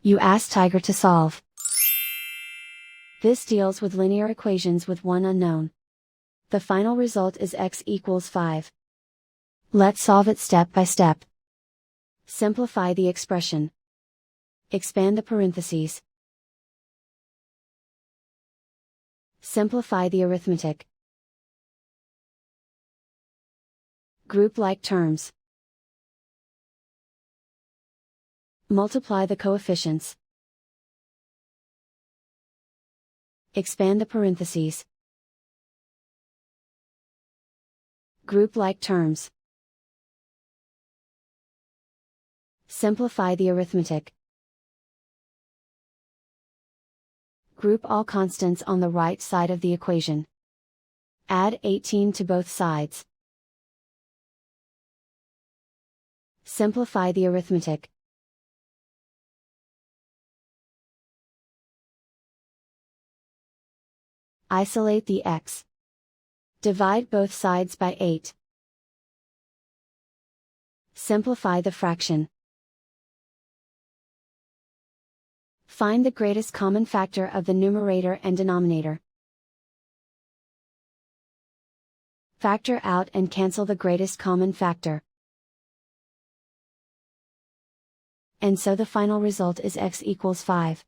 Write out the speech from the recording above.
You ask Tiger to solve. This deals with linear equations with one unknown. The final result is x equals 5. Let's solve it step by step. Simplify the expression. Expand the parentheses. Simplify the arithmetic. Group like terms. Multiply the coefficients. Expand the parentheses. Group like terms. Simplify the arithmetic. Group all constants on the right side of the equation. Add 18 to both sides. Simplify the arithmetic. Isolate the x. Divide both sides by 8. Simplify the fraction. Find the greatest common factor of the numerator and denominator. Factor out and cancel the greatest common factor. And so the final result is x equals 5.